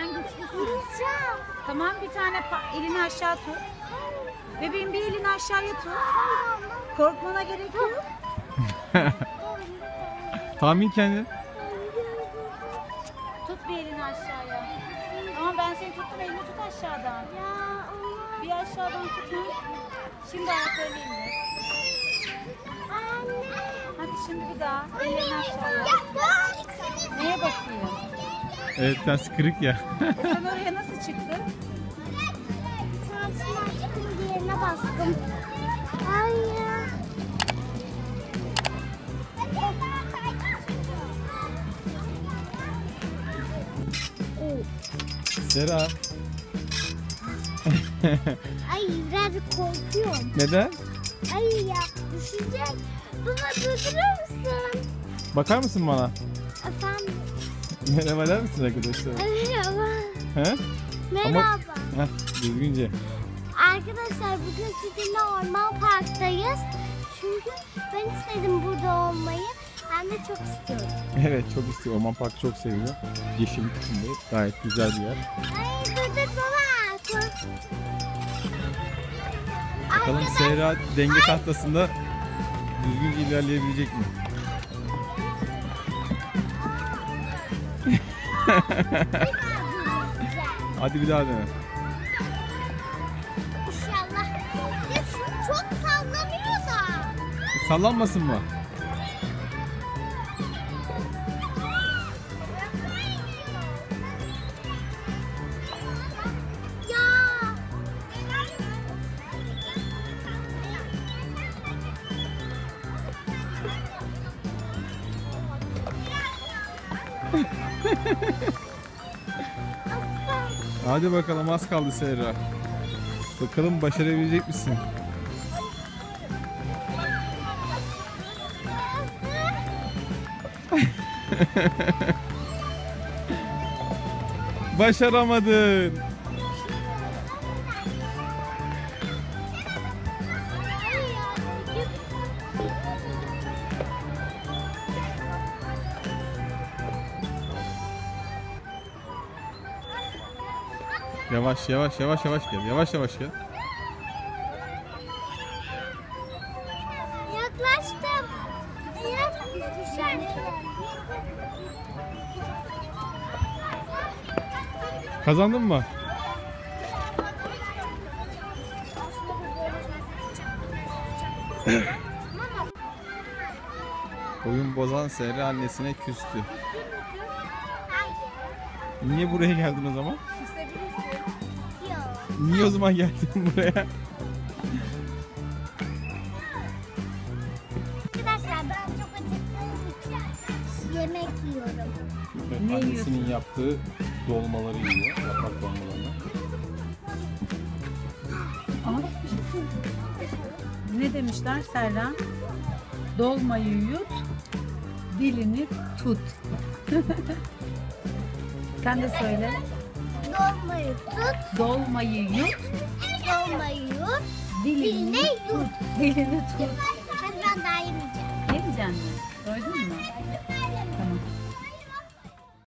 Sen güçlüsün. Tamam, bir tane elini aşağı tut. Bebeğim, bir elini aşağıya tut. Korkmana gerek yok. Tahmin kendin. Tut bir elini aşağıya. Tamam, ben seni tuttum, elini tut aşağıdan. Bir aşağıdan tut. Şimdi ayaklarını indir. Hadi şimdi bir daha ellerini aşağıya. Neye bakayım? Evet, biraz kırık ya. Sen oraya nasıl çıktın? Yerine bastım. Hayır. Sera. Ay birazcık korkuyorum. Neden? Ay ya düşecek. Baba durdurur musun? Bakar mısın bana? Efendim. Merhaba der misin arkadaşlar? Merhaba. He? Merhaba. Heh, düzgünce. Arkadaşlar bugün sizinle orman parktayız. Çünkü ben istedim burada olmayı. Ben de çok istiyorum. Evet, çok istiyor. Orman Parkı çok seviyor. Yeşillik içinde. Gayet güzel bir yer. Ay dur baba. Kork. Bakalım Sera denge tahtasında düzgünce ilerleyebilecek mi? Hadi bir daha dene. İnşallah. Ya şu çok sallanıyor da. Sallanmasın mı? Ya. Hadi bakalım, az kaldı Sera. Bakalım başarabilecek misin? Başaramadın. Yavaş yavaş yavaş yavaş gel. Yavaş yavaş gel. Yaklaştım. Kazandın mı? Oyun bozan Sera annesine küstü. Niye buraya geldin o zaman? Niye o zaman geldin buraya? Arkadaşlar ben çok acıktığım için yemek yiyorum. Ne Annesinin yiyorsun? yaptığı dolmaları yiyor. Yaprak dolmalarını. Ne demişler Serra? Dolmayı yut, dilini tut. Sen de söyle. Dolmayı tut, Dolmayı yut, dolmayı yut, dilini diline tut. yut. Dilini tut. Hadi ben daha yemeyeceğim. Yemeyeceksin mi? Doydun mu?